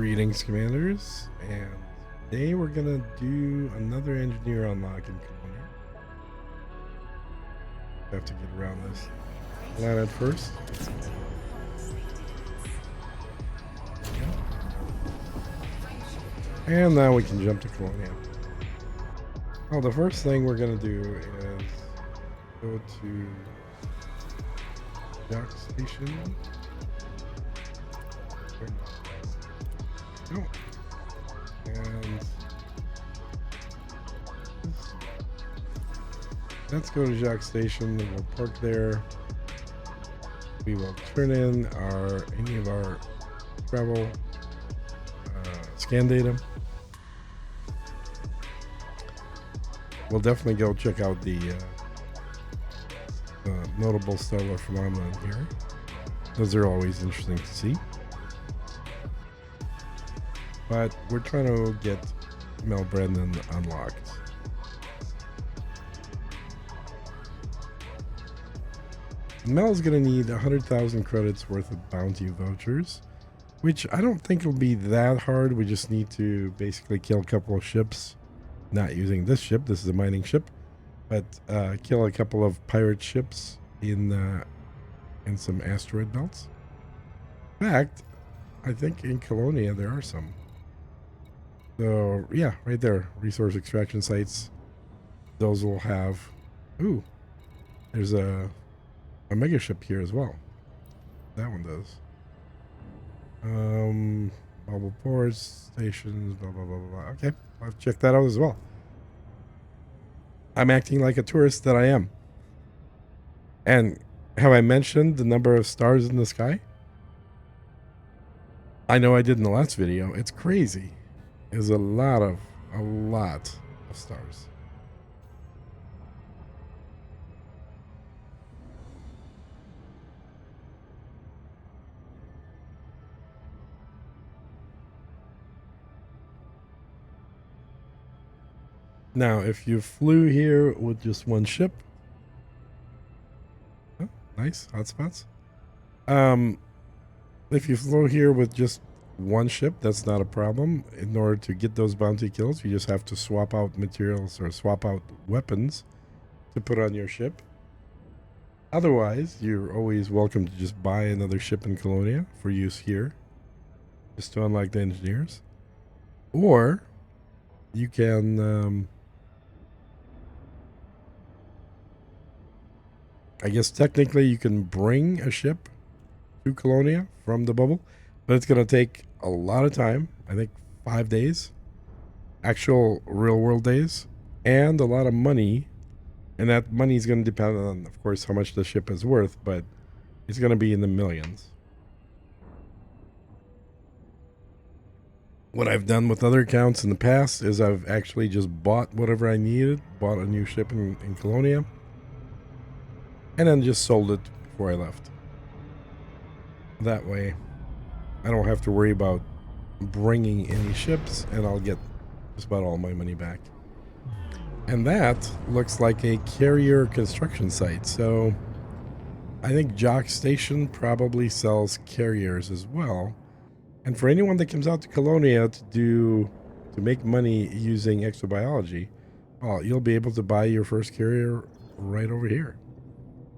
Greetings, Commanders, and today we're gonna do another engineer unlock in Colonia. Have to get around this planet first. And now we can jump to Colonia. Well, the first thing we're gonna do is go to dock station. No. And let's go to Jacques Station. We'll park there. We will turn in any of our travel scan data. We'll definitely go check out the notable stellar phenomenon here. Those are always interesting to see. But we're trying to get Mel Brandon unlocked. Mel's going to need 100,000 credits worth of bounty vouchers, which I don't think will be that hard. We just need to basically kill a couple of ships, not using this ship. This is a mining ship, but kill a couple of pirate ships in some asteroid belts. In fact, I think in Colonia there are some. So yeah, right there, resource extraction sites. Those will have. Ooh, there's a mega ship here as well. That one does. Mobile ports, stations, blah blah blah blah. Okay, I'll check that out as well. I'm acting like a tourist that I am. And have I mentioned the number of stars in the sky? I know I did in the last video. It's crazy. There's a lot of stars. Now, if you flew here with just one ship, oh, nice hotspots. If you flew here with just one ship, that's not a problem. In order to get those bounty kills, you just have to swap out materials or swap out weapons to put on your ship. Otherwise, you're always welcome to just buy another ship in Colonia for use here, just to unlock the engineers. Or you can I guess technically you can bring a ship to Colonia from the bubble, but it's going to take a lot of time. I think 5 days, actual real world days, and a lot of money. And that money is going to depend on, of course, how much the ship is worth, but it's going to be in the millions. What I've done with other accounts in the past is I've actually just bought whatever I needed, bought a new ship in Colonia, and then just sold it before I left. That way, I don't have to worry about bringing any ships, and I'll get just about all my money back. And that looks like a carrier construction site. So I think Jock Station probably sells carriers as well. And for anyone that comes out to Colonia to make money using exobiology, well, you'll be able to buy your first carrier right over here.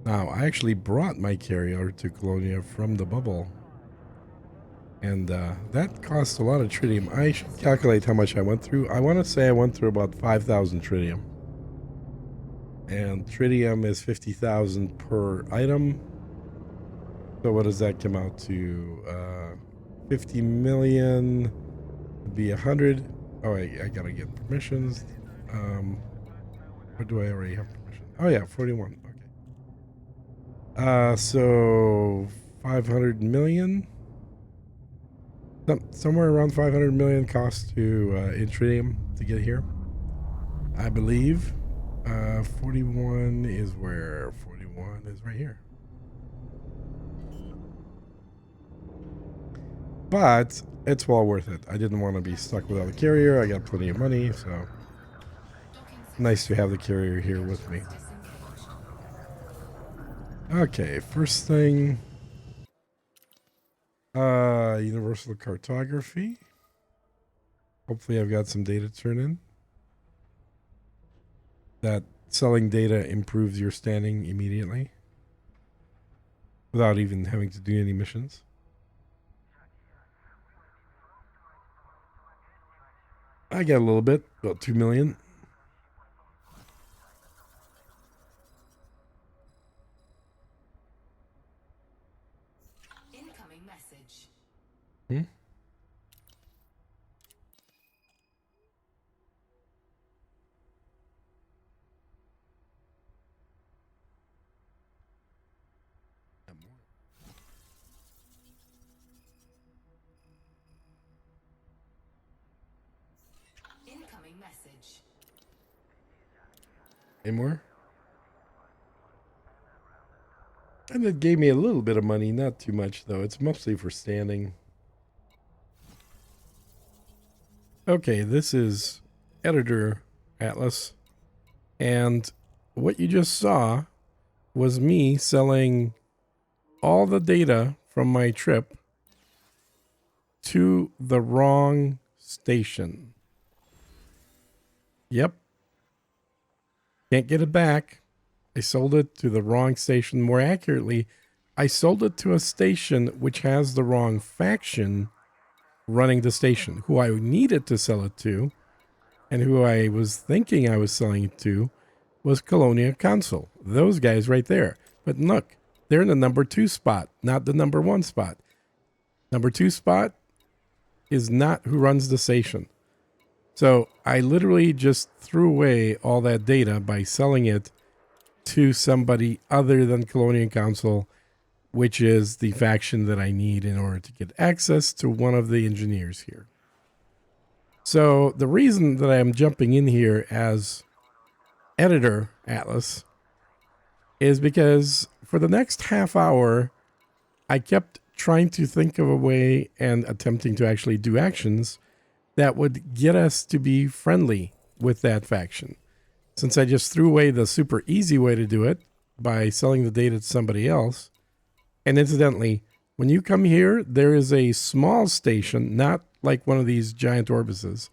Now, I actually brought my carrier to Colonia from the bubble. And that cost a lot of tritium. I should calculate how much I went through. I want to say I went through about 5,000 tritium. And tritium is 50,000 per item. So what does that come out to? 50 million would be 100. Oh, I gotta get permissions. Or do I already have permission? Oh yeah, 41. Okay. So 500 million. Somewhere around 500 million cost to in tritium to get here, I believe. 41 is where? 41 is right here. But it's well worth it. I didn't want to be stuck without a carrier. I got plenty of money, so nice to have the carrier here with me. Okay, first thing, universal cartography. Hopefully I've got some data to turn in. That selling data improves your standing immediately without even having to do any missions. I got a little bit, about 2 million. Incoming message. Hmm? Incoming message. Any more? And it gave me a little bit of money, not too much though. It's mostly for standing. Okay, this is Editor Atlas. And what you just saw was me selling all the data from my trip to the wrong station. Yep. Can't get it back. I sold it to the wrong station. More accurately, I sold it to a station which has the wrong faction running the station. Who I needed to sell it to, and who I was thinking I was selling it to, was Colonia Council. Those guys right there. But look, they're in the number 2 spot, not the number 1 spot. Number 2 spot is not who runs the station. So I literally just threw away all that data by selling it to somebody other than Colonia Council, which is the faction that I need in order to get access to one of the engineers here. So the reason that I am jumping in here as Editor Atlas is because for the next half hour, I kept trying to think of a way and attempting to actually do actions that would get us to be friendly with that faction. Since I just threw away the super easy way to do it by selling the data to somebody else. And incidentally, when you come here, there is a small station, not like one of these giant orbises,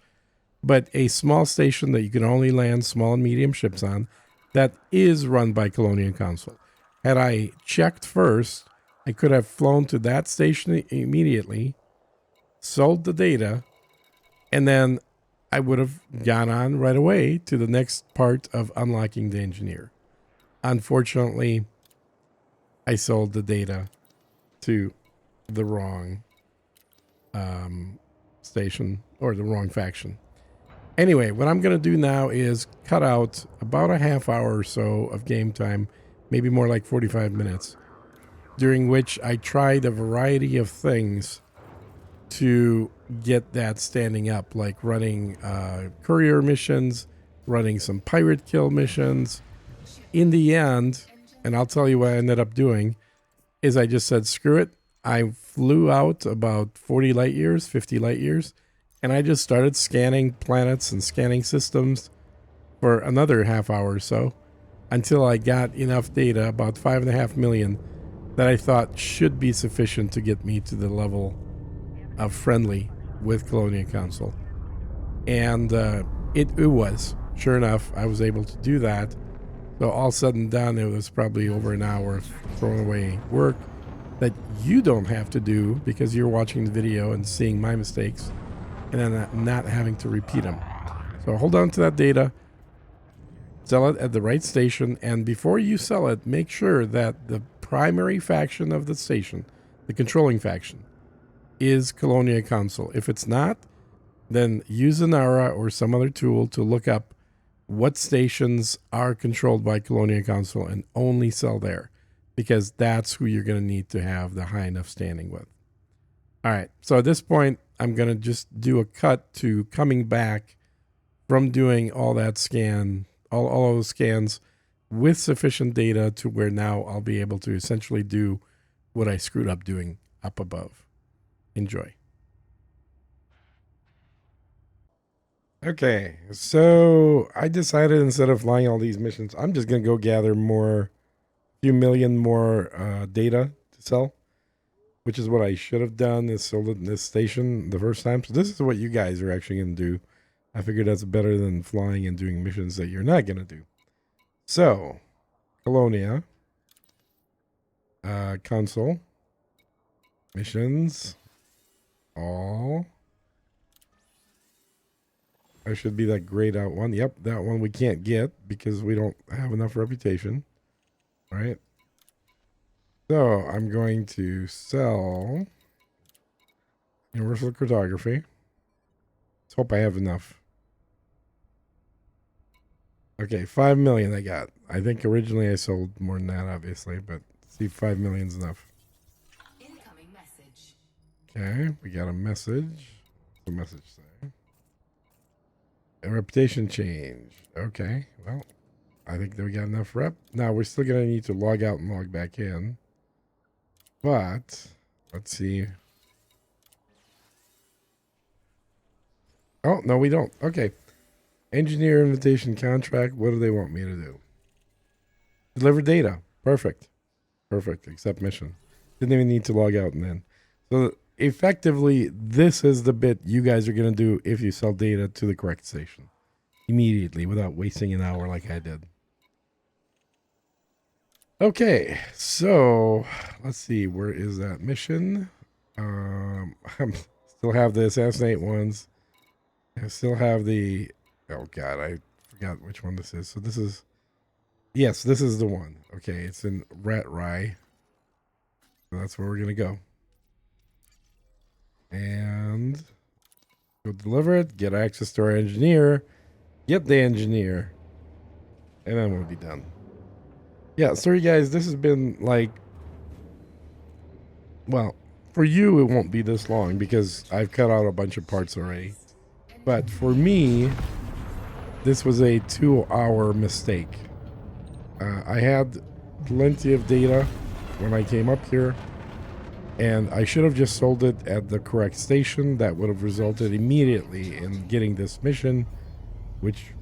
but a small station that you can only land small and medium ships on that is run by Colonia Council. Had I checked first, I could have flown to that station immediately, sold the data, and then I would have gone on right away to the next part of unlocking the engineer. Unfortunately, I sold the data to the wrong station or the wrong faction. Anyway, what I'm going to do now is cut out about a half hour or so of game time, maybe more like 45 minutes, during which I tried a variety of things to get that standing up, like running courier missions, running some pirate kill missions. In the end, and I'll tell you what I ended up doing, is I just said, screw it. I flew out about 40 light years, 50 light years, and I just started scanning planets and scanning systems for another half hour or so until I got enough data, about 5.5 million, that I thought should be sufficient to get me to the level of friendly with Colonia Council. And it was. Sure enough, I was able to do that. So all said and done, it was probably over an hour of throwing away work that you don't have to do because you're watching the video and seeing my mistakes and then not having to repeat them. So hold on to that data, sell it at the right station, and before you sell it, make sure that the primary faction of the station, the controlling faction, is Colonia Council. If it's not, then use Anara or some other tool to look up what stations are controlled by Colonia Council and only sell there, because that's who you're going to need to have the high enough standing with. All right, so at this point, I'm going to just do a cut to coming back from doing all that scan, all those scans with sufficient data to where now I'll be able to essentially do what I screwed up doing up above. Enjoy. Okay, so I decided instead of flying all these missions, I'm just going to go gather few million more data to sell, which is what I should have done, is sold it in this station the first time. So this is what you guys are actually going to do. I figured that's better than flying and doing missions that you're not going to do. So, Colonia, console, missions, all. There should be that grayed out one. Yep, that one we can't get because we don't have enough reputation. All right. So I'm going to sell Universal Cartography. Let's hope I have enough. Okay, 5 million I got. I think originally I sold more than that, obviously, but see, 5 million's enough. Incoming message. Okay, we got a message. What's the message say? A reputation change. Okay, well, I think that we got enough rep. Now we're still gonna need to log out and log back in. But let's see. Oh, no, we don't. Okay. Engineer invitation contract. What do they want me to do? Deliver data. Perfect. Perfect. Accept mission. Didn't even need to log out and then. So effectively, this is the bit you guys are going to do if you sell data to the correct station. Immediately, without wasting an hour like I did. Okay, so let's see. Where is that mission? I still have the assassinate ones. I still have the... Oh, God, I forgot which one this is. So this is... Yes, this is the one. Okay, it's in Rat Rye. So that's where we're going to go. And go deliver it, get access to our engineer, get the engineer, and then we'll be done. Yeah, sorry guys, this has been like... Well, for you it won't be this long because I've cut out a bunch of parts already. But for me, this was a 2-hour mistake. I had plenty of data when I came up here, and I should have just sold it at the correct station. That would have resulted immediately in getting this mission, which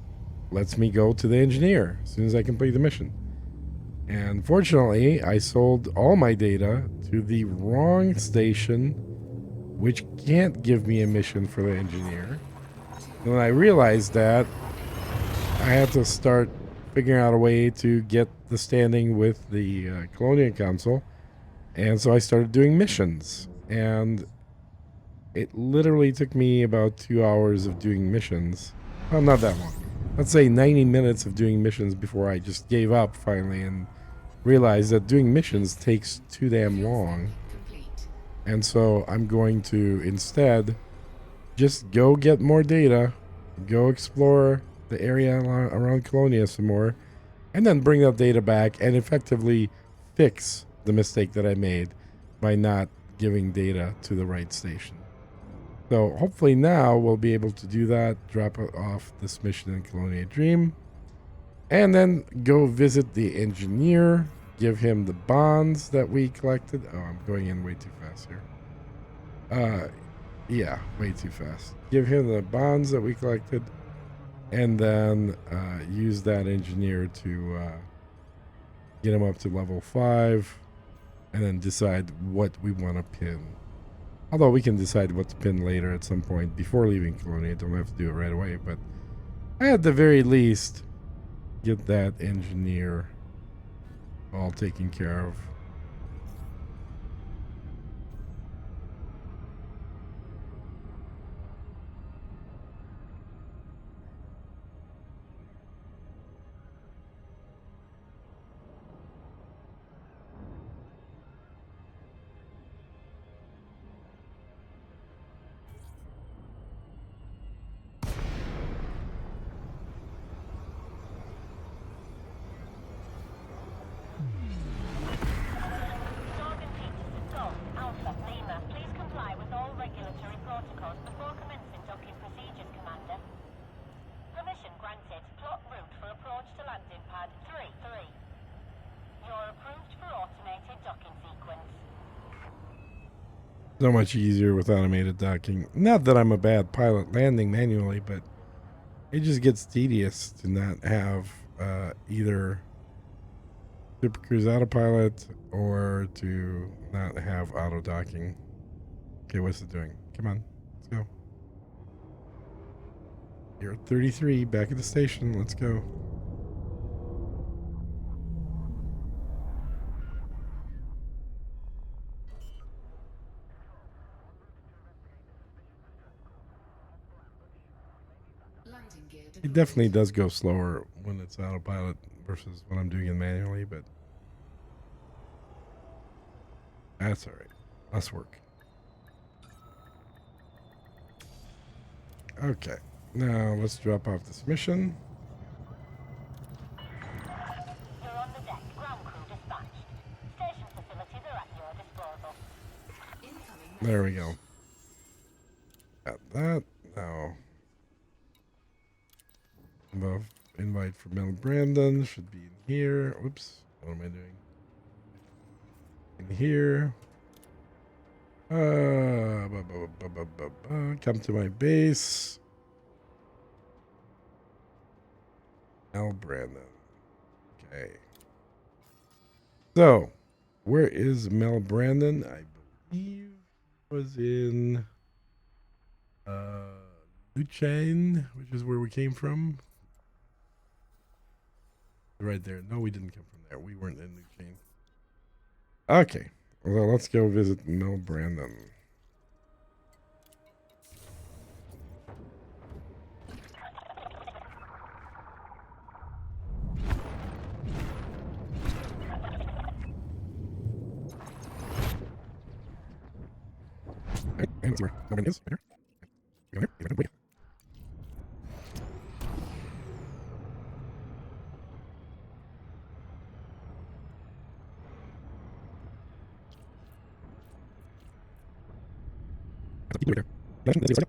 lets me go to the engineer as soon as I complete the mission. And fortunately, I sold all my data to the wrong station, which can't give me a mission for the engineer. And when I realized that, I had to start figuring out a way to get the standing with the Colonia Council. And so I started doing missions. And it literally took me about 2 hours of doing missions. Well, not that long. Let's say 90 minutes of doing missions before I just gave up finally and realized that doing missions takes too damn long. And so I'm going to instead just go get more data, go explore the area around Colonia some more, and then bring that data back and effectively fix the mistake that I made by not giving data to the right station. So hopefully now we'll be able to do that, drop off this mission in Colonia Dream, and then go visit the engineer, give him the bonds that we collected. Oh, I'm going in way too fast here. Yeah, way too fast. Give him the bonds that we collected, and then use that engineer to get him up to level 5, and then decide what we want to pin. Although we can decide what to pin later at some point before leaving Colonia. Don't have to do it right away, but at the very least, get that engineer all taken care of. So much easier with automated docking. Not that I'm a bad pilot landing manually, but it just gets tedious to not have either Super Cruise autopilot or to not have auto docking. Okay, what's it doing? Come on, let's go. You're at 33, back at the station. Let's go. Landing gear It deployed. definitely does go slower when it's autopilot versus when I'm doing it manually, but that's all right. Less work. Okay, now let's drop off this mission. You're on the deck. Ground crew dispatched. Station facilities are at your disposal. Incoming There we message. go. Got that. Now, above invite for Mel Brandon should be in here. Whoops. What am I doing? In here. Come to my base. Mel Brandon. Okay. So, where is Mel Brandon? I believe he was in Luchain, which is where we came from. Right there. No, we didn't come from there. We weren't in Luchain. Okay. Well, let's go visit Mel Brandon. And that's where Mel Brandon is. Right there. You go there. You go there. Wait. That's right there. That's it.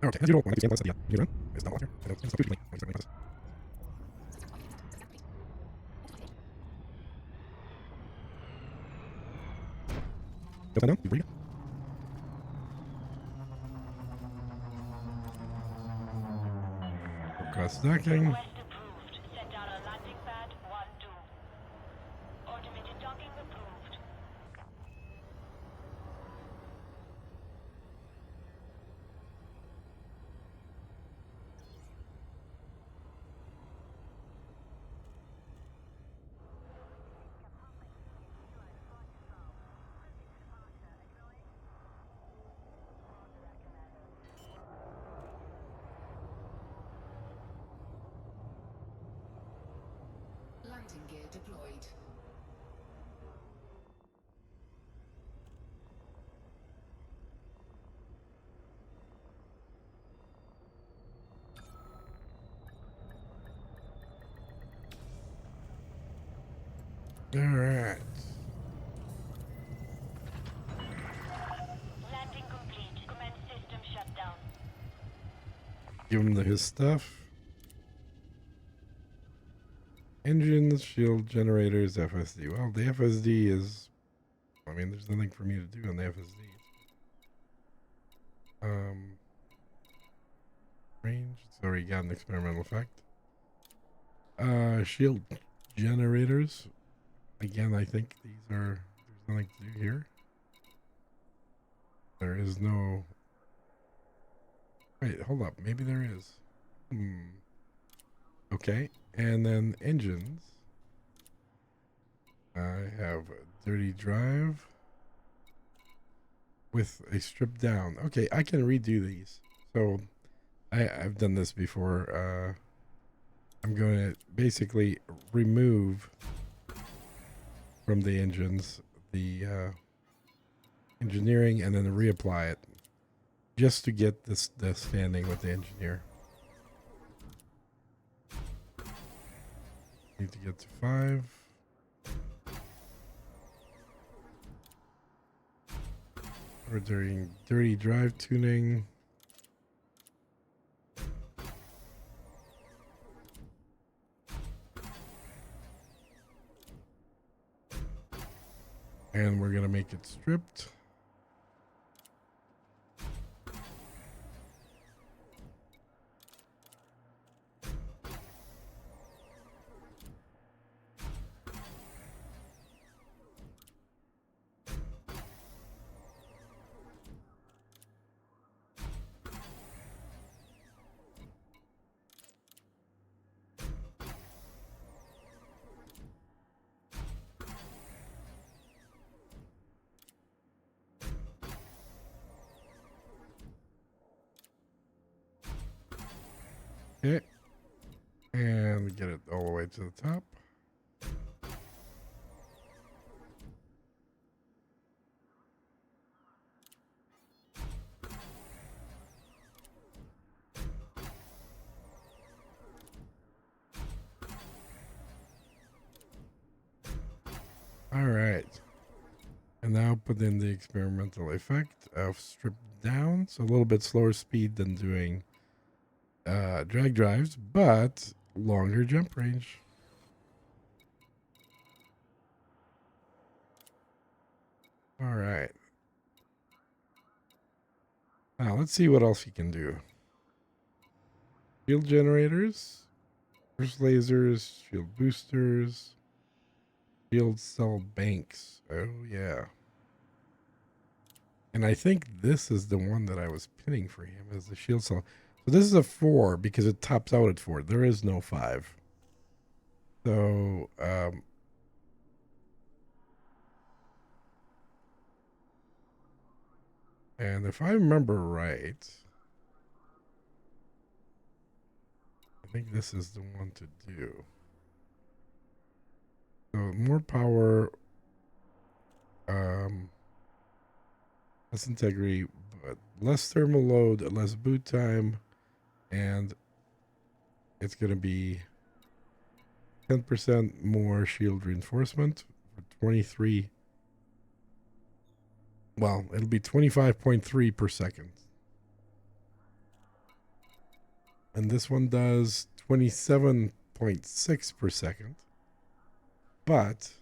Okay, as usual, when I do scan the run, it's not water. I don't stop usually. I certainly does. Upside down, you read. Cross docking. Request approved. Set down on landing pad 1-2. Automated docking approved. Landing gear deployed. All right. Landing complete. Commence system shutdown. Give him his stuff. Engines, shield generators, FSD. Well, the FSD is. I mean, there's nothing for me to do on the FSD. Range. It's already got an experimental effect. Shield generators. Again, I think these are. There's nothing to do here. There is no. Wait, hold up. Maybe there is. Okay, and then engines. I have a dirty drive with a strip down. Okay, I can redo these. So I've done this before. I'm going to basically remove from the engines the engineering and then reapply it just to get this the standing with the engineer. Need to get to 5. We're doing dirty drive tuning. And we're going to make it stripped. Okay. And get it all the way to the top. All right. And now put in the experimental effect of strip down. So a little bit slower speed than doing drag drives, but longer jump range. All right. Now let's see what else you can do. Shield generators, burst lasers, shield boosters, shield cell banks. Oh yeah. And I think this is the one that I was pinning for him as the shield cell. So this is a 4 because it tops out at 4. There is no 5. So and if I remember right, I think this is the one to do. So more power, less integrity, but less thermal load, less boot time, and it's going to be 10% more shield reinforcement for 23. Well, it'll be 25.3 per second. And this one does 27.6 per second. But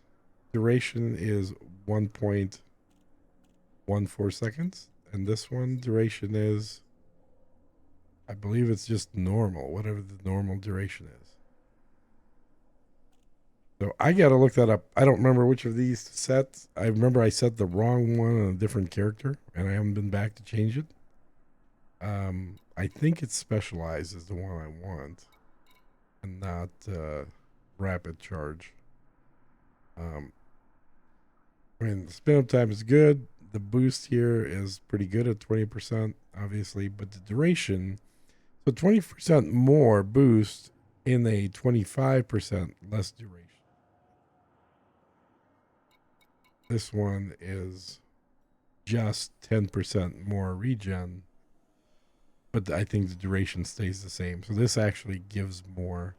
duration is 1.14 seconds. And this one duration is, I believe it's just normal, whatever the normal duration is. So I got to look that up. I don't remember which of these to set. I remember I set the wrong one on a different character, and I haven't been back to change it. I think it's specialized is the one I want, and not rapid charge. I mean, the spin up time is good. The boost here is pretty good at 20%, obviously, but the duration, so 20% more boost in a 25% less duration. This one is just 10% more regen, but I think the duration stays the same. So this actually gives more,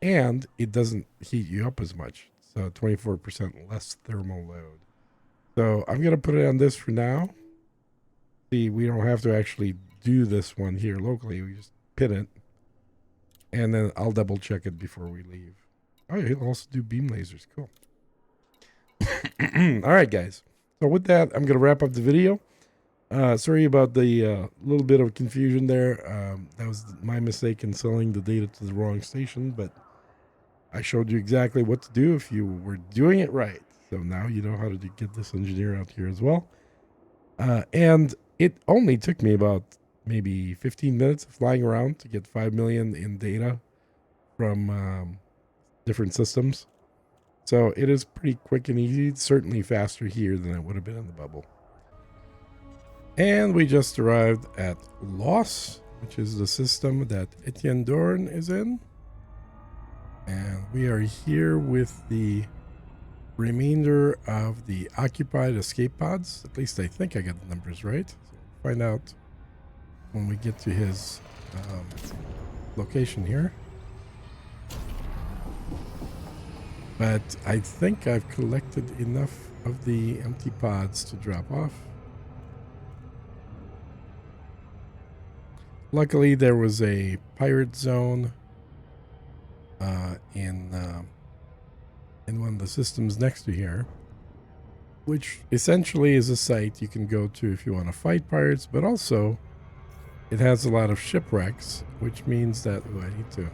and it doesn't heat you up as much. So 24% less thermal load. So I'm going to put it on this for now. See, we don't have to actually do this one here locally. We just pin it, and then I'll double check it before we leave. Oh, he'll also do beam lasers. Cool. All right, guys. So with that, I'm going to wrap up the video. Sorry about the little bit of confusion there. That was my mistake in selling the data to the wrong station, but I showed you exactly what to do if you were doing it right. So now you know how to get this engineer out here as well. And it only took me about maybe 15 minutes of flying around to get 5 million in data from different systems. So it is pretty quick and easy. It's certainly faster here than it would have been in the bubble. And we just arrived at Loss, which is the system that Etienne Dorn is in. And we are here with the remainder of the occupied escape pods. At least I think I got the numbers right. So we'll find out when we get to his location here. But I think I've collected enough of the empty pods to drop off. Luckily, there was a pirate zone in one of the systems next to here, which essentially is a site you can go to if you want to fight pirates, but also it has a lot of shipwrecks, which means that I need to.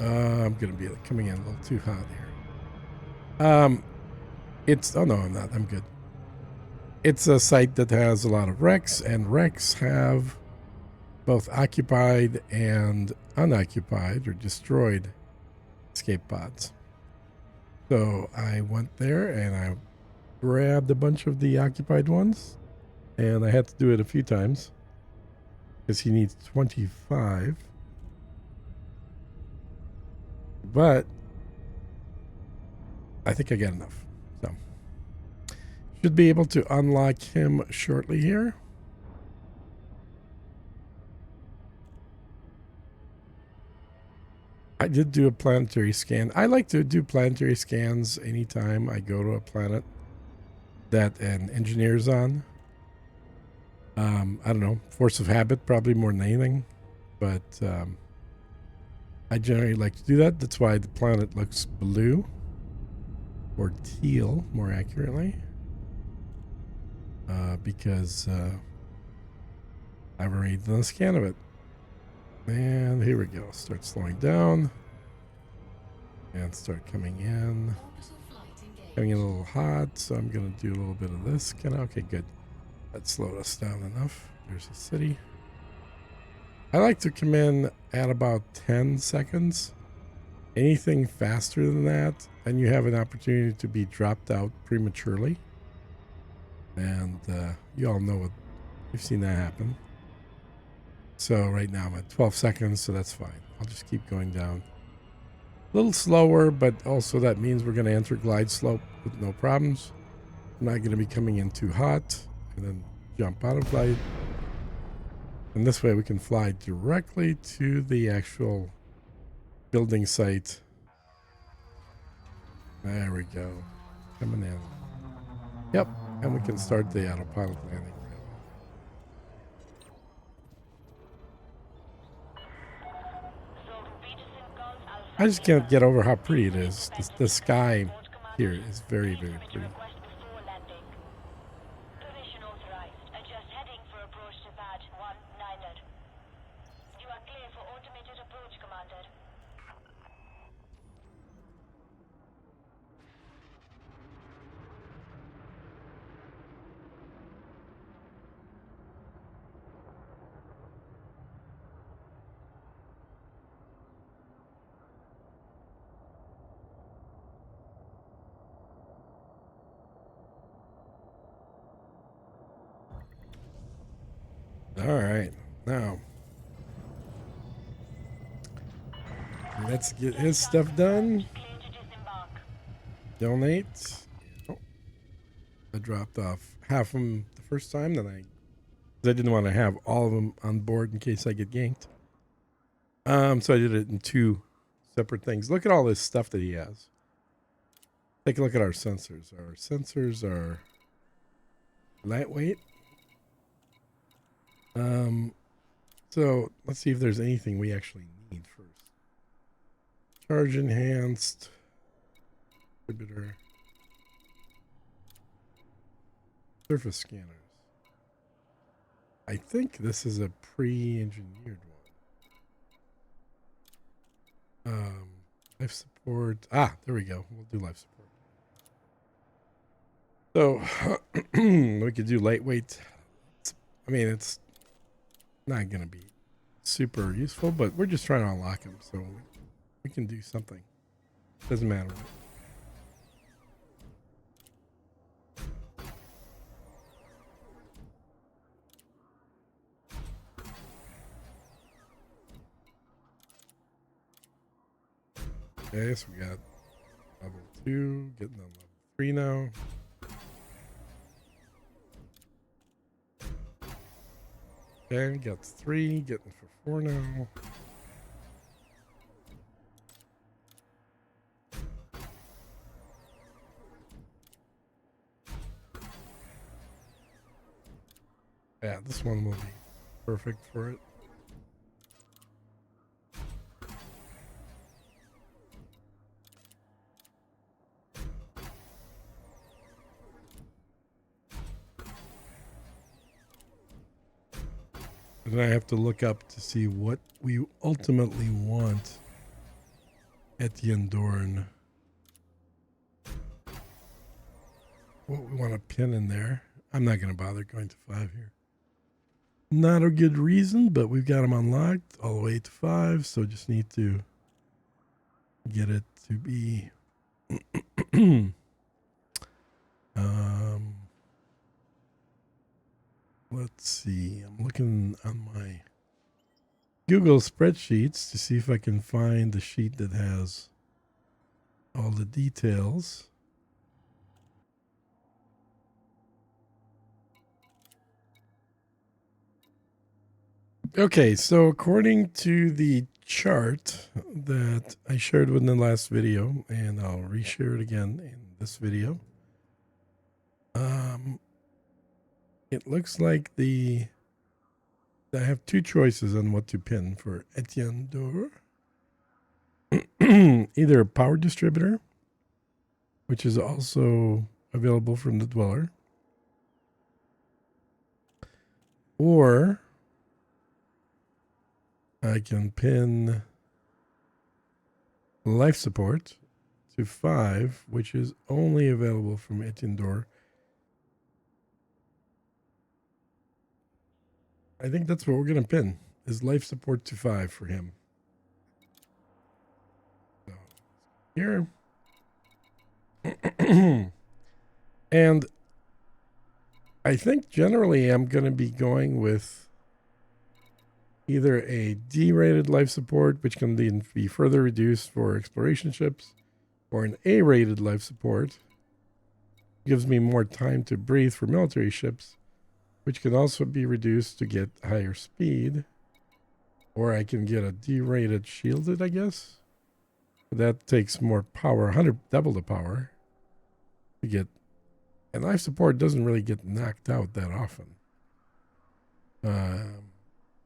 I'm gonna be coming in a little too hot here. It's oh no, I'm not. I'm good. It's a site that has a lot of wrecks, and wrecks have both occupied and unoccupied or destroyed escape pods. So I went there and I grabbed a bunch of the occupied ones, and I had to do it a few times because he needs 25. but I think I got enough. So should be able to unlock him shortly here. I did do a planetary scan. I like to do planetary scans anytime I go to a planet that an engineer's on. I don't know, force of habit probably more than anything, but I generally like to do that. That's why the planet looks blue, or teal more accurately, because I've already done a scan of it. And here we go. Start slowing down and start coming in. Orbital flight engaged. Getting a little hot, so I'm going to do a little bit of this. Okay, good. That slowed us down enough. There's the city. I like to come in at about 10 seconds. Anything faster than that, and you have an opportunity to be dropped out prematurely. And you all know what, you've seen that happen. So right now I'm at 12 seconds, so that's fine. I'll just keep going down. A little slower, but also that means we're going to enter glide slope with no problems. I'm not going to be coming in too hot and then jump out of glide. And this way we can fly directly to the actual building site. There we go. Coming in. Yep. And we can start the autopilot landing. I just can't get over how pretty it is. The sky here is very, very pretty. Permission authorized. Adjust heading for approach to pad 19er. You are clear for automated approach, Commander. All right, now let's get his stuff done. Clear to disembark. Donate. Oh, I dropped off half of them the first time. Then I didn't want to have all of them on board in case I get ganked. So I did it in two separate things. Look at all this stuff that he has. Take a look at our sensors. Our sensors are lightweight. So let's see if there's anything we actually need first. Charge enhanced. Distributor. Surface scanners. I think this is a pre-engineered one. Life support. Ah, there we go. We'll do life support. So we could do lightweight. I mean, it's not going to be super useful, but we're just trying to unlock them, so we can do something. Doesn't matter what. Okay, so we got level 2, getting on level 3 now. Okay, got 3, getting for 4 now. Yeah, this one will be perfect for it. And I have to look up to see what we ultimately want Etienne Dorn. What we want to pin in there. I'm not going to bother going to 5 here. Not a good reason, but we've got them unlocked all the way to 5, so just need to get it to be let's see. I'm looking on my Google spreadsheets to see if I can find the sheet that has all the details. Okay, so according to the chart that I shared within the last video, and I'll reshare it again in this video, it looks like I have two choices on what to pin for Etienne Dorn. Either a power distributor, which is also available from the Dweller, or I can pin life support to 5, which is only available from Etienne Dorn. I think that's what we're going to pin, is life support to 5 for him. So, here. And I think generally I'm going to be going with either a D-rated life support, which can then be further reduced for exploration ships, or an A-rated life support. Gives me more time to breathe for military ships, which can also be reduced to get higher speed. Or I can get a D-rated shielded, I guess. That takes more power, double the power to get. And life support doesn't really get knocked out that often.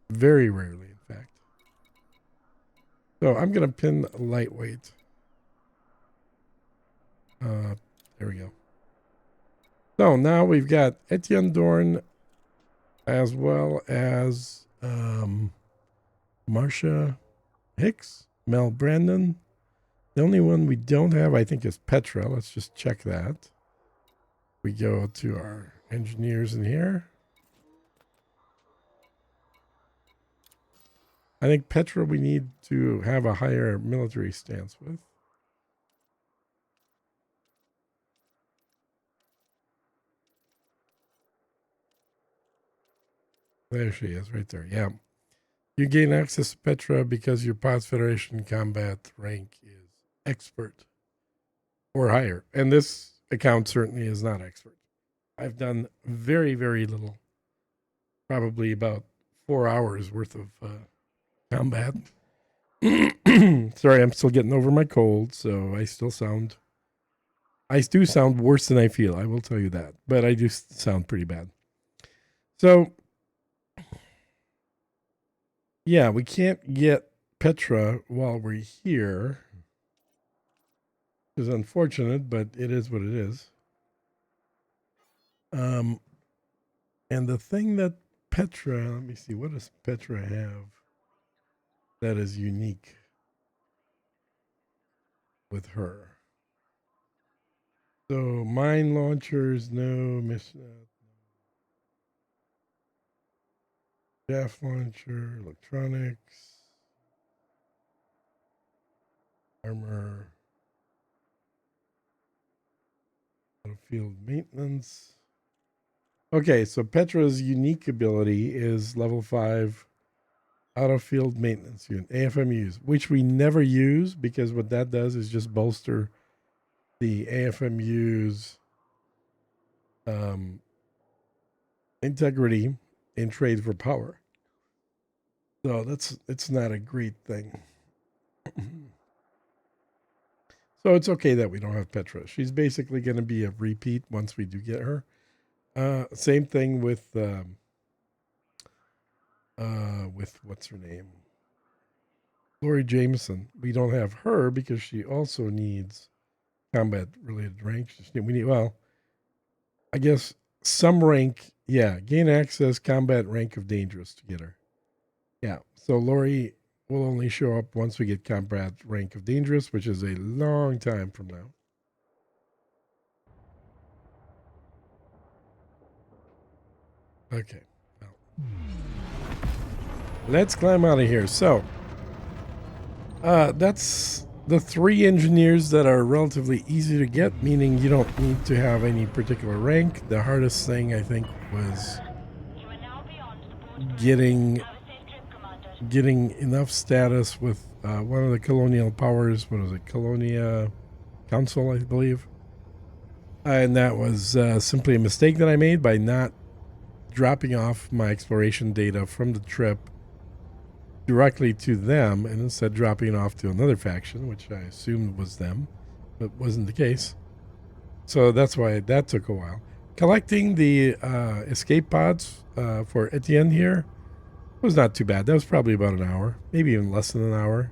Very rarely, in fact. So I'm going to pin lightweight. There we go. So now we've got Etienne Dorn as well as Marcia Hicks, Mel Brandon. The only one we don't have, I think, is Petra. Let's just check that. We go to our engineers in here. I think Petra we need to have a higher military stance with. There she is, right there. Yeah. You gain access to Petra because your Pods Federation combat rank is expert or higher. And this account certainly is not expert. I've done very, very little. Probably about 4 hours worth of combat. Sorry, I'm still getting over my cold, so I do sound worse than I feel. I will tell you that, but I do sound pretty bad. So, yeah, we can't get Petra while we're here. It's unfortunate, but it is what it is. And the thing that Petra, let me see, what does Petra have that is unique with her? So mine launchers, no mission. Shaft launcher, electronics, armor, field maintenance. Okay, so Petra's unique ability is level 5 out-of-field maintenance unit, AFMUs, which we never use because what that does is just bolster the AFMU's integrity in trade for power. So it's not a great thing. So it's okay that we don't have Petra. She's basically going to be a repeat once we do get her. Same thing with what's her name? Lori Jameson. We don't have her because she also needs combat related ranks. We need, well, I guess some rank, yeah, gain access combat rank of dangerous to get her. Yeah. So Lori will only show up once we get combat rank of dangerous, which is a long time from now. Okay. Well, let's climb out of here. So, that's the 3 engineers that are relatively easy to get, meaning you don't need to have any particular rank. The hardest thing, I think, was getting enough status with one of the colonial powers. What is it? Colonia Council, I believe. And that was simply a mistake that I made by not dropping off my exploration data from the trip directly to them and instead dropping it off to another faction, which I assumed was them, but wasn't the case. So that's why that took a while. Collecting the escape pods for Etienne here was not too bad. That was probably about an hour, maybe even less than an hour.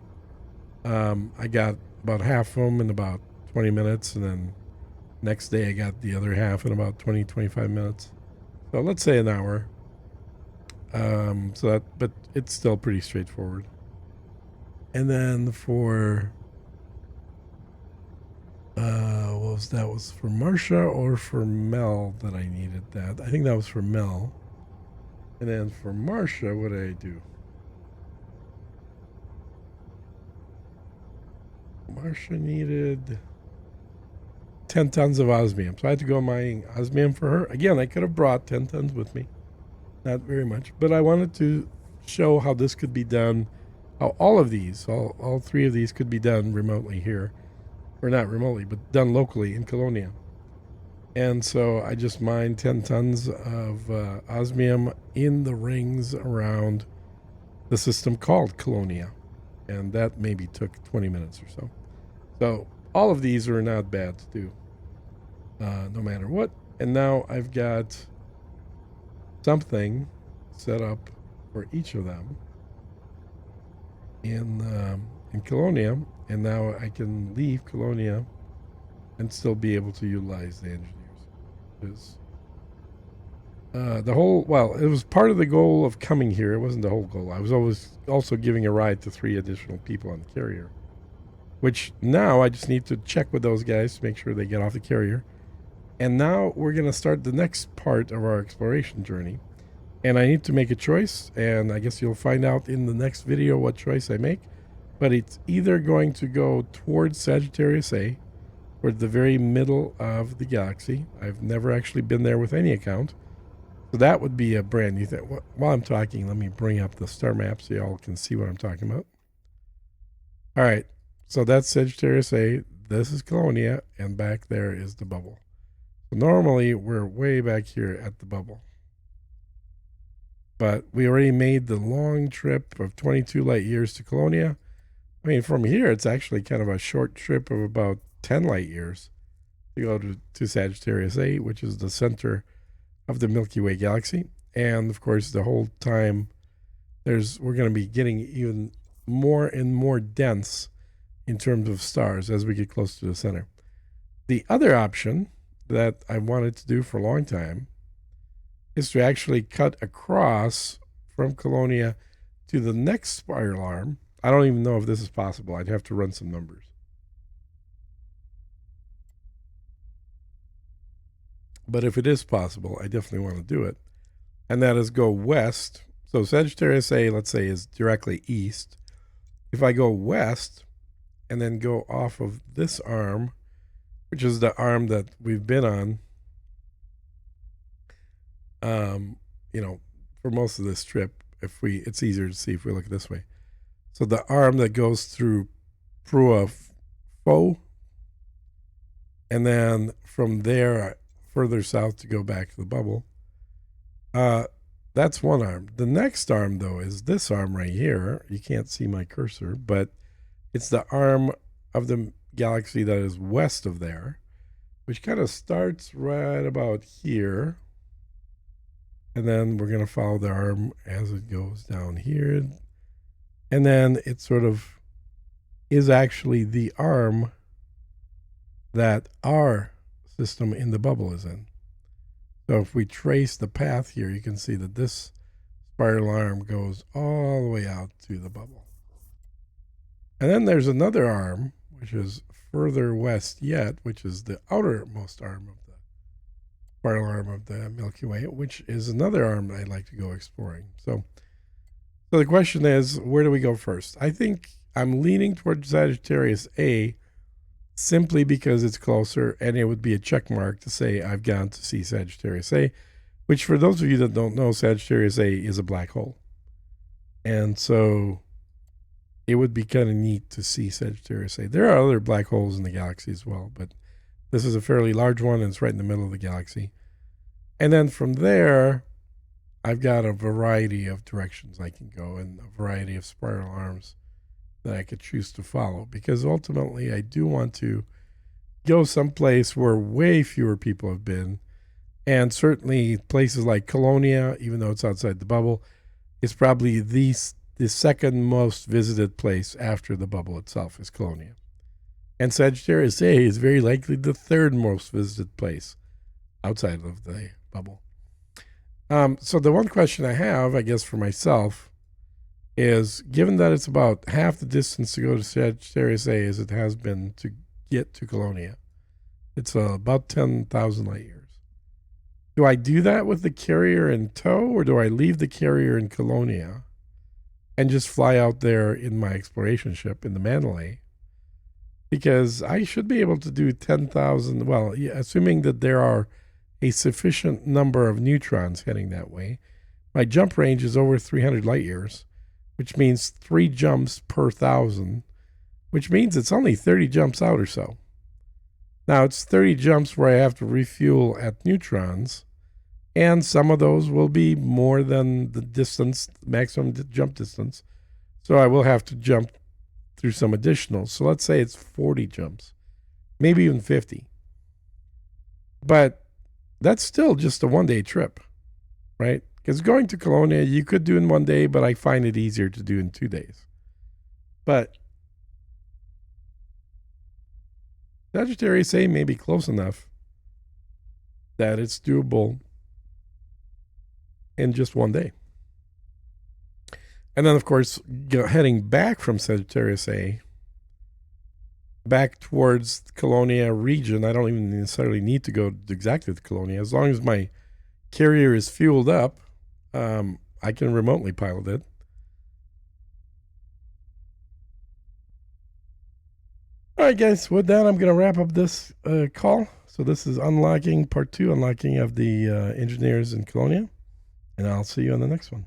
I got about half of them in about 20 minutes, and then next day I got the other half in about 20, 25 minutes. So let's say an hour. But it's still pretty straightforward. And then for what was that? Was for Marcia or for Mel that I needed that? I think that was for Mel. And then for Marcia, what did I do? Marcia needed 10 tons of osmium. So I had to go mining osmium for her. Again, I could have brought 10 tons with me. Not very much. But I wanted to show how this could be done. How all of these, all three of these could be done remotely here. Or not remotely, but done locally in Colonia. And so I just mined 10 tons of osmium in the rings around the system called Colonia. And that maybe took 20 minutes or so. So all of these are not bad to do, no matter what. And now I've got something set up for each of them in Colonia. And now I can leave Colonia and still be able to utilize the engineers. Because it was part of the goal of coming here. It wasn't the whole goal. I was always also giving a ride to 3 additional people on the carrier, which now I just need to check with those guys to make sure they get off the carrier. And now we're going to start the next part of our exploration journey. And I need to make a choice, and I guess you'll find out in the next video what choice I make. But it's either going to go towards Sagittarius A, towards the very middle of the galaxy. I've never actually been there with any account. So that would be a brand new thing. While I'm talking, let me bring up the star map so y'all can see what I'm talking about. All right, so that's Sagittarius A. This is Colonia, and back there is the bubble. So normally, we're way back here at the bubble. But we already made the long trip of 22 light years to Colonia. I mean, from here, it's actually kind of a short trip of about 10 light years to go to Sagittarius A, which is the center of the Milky Way galaxy. And, of course, the whole time, we're going to be getting even more and more dense in terms of stars as we get close to the center. The other option that I wanted to do for a long time is to actually cut across from Colonia to the next spiral arm. I don't even know if this is possible. I'd have to run some numbers. But if it is possible, I definitely want to do it. And that is go west. So Sagittarius A, let's say, is directly east. If I go west and then go off of this arm, which is the arm that we've been on, for most of this trip, it's easier to see if we look this way. So the arm that goes through Prua Fo, and then from there further south to go back to the bubble. That's one arm. The next arm, though, is this arm right here. You can't see my cursor, but it's the arm of the galaxy that is west of there, which kind of starts right about here. And then we're going to follow the arm as it goes down here. And then it sort of is actually the arm that our system in the bubble is in. So if we trace the path here, you can see that this spiral arm goes all the way out to the bubble. And then there's another arm, which is further west yet, which is the outermost arm of the spiral arm of the Milky Way, which is another arm that I'd like to go exploring. So the question is, where do we go first? I think I'm leaning towards Sagittarius A simply because it's closer, and it would be a check mark to say I've gone to see Sagittarius A, which for those of you that don't know, Sagittarius A is a black hole. And so it would be kind of neat to see Sagittarius A. There are other black holes in the galaxy as well, but this is a fairly large one, and it's right in the middle of the galaxy. And then from there, I've got a variety of directions I can go and a variety of spiral arms that I could choose to follow, because ultimately I do want to go someplace where way fewer people have been. And certainly places like Colonia, even though it's outside the bubble, is probably the second most visited place after the bubble itself is Colonia. And Sagittarius A is very likely the third most visited place outside of the bubble. So the one question I have, I guess, for myself is, given that it's about half the distance to go to Sagittarius A as it has been to get to Colonia, it's about 10,000 light years. Do I do that with the carrier in tow, or do I leave the carrier in Colonia and just fly out there in my exploration ship in the Mandalay? Because I should be able to do 10,000, well, assuming that there are a sufficient number of neutrons heading that way. My jump range is over 300 light years, which means 3 jumps per 1,000, which means it's only 30 jumps out or so. Now, it's 30 jumps where I have to refuel at neutrons, and some of those will be more than the distance, maximum jump distance. So I will have to jump through some additionals. So let's say it's 40 jumps, maybe even 50. But that's still just a one-day trip, right? Because going to Colonia, you could do in one day, but I find it easier to do in 2 days. But Sagittarius A may be close enough that it's doable in just 1 day. And then, of course, heading back from Sagittarius A, back towards the Colonia region, I don't even necessarily need to go exactly to Colonia. As long as my carrier is fueled up, I can remotely pilot it. All right, guys, with that, I'm going to wrap up this call. So this is unlocking part 2, unlocking of the engineers in Colonia. And I'll see you on the next one.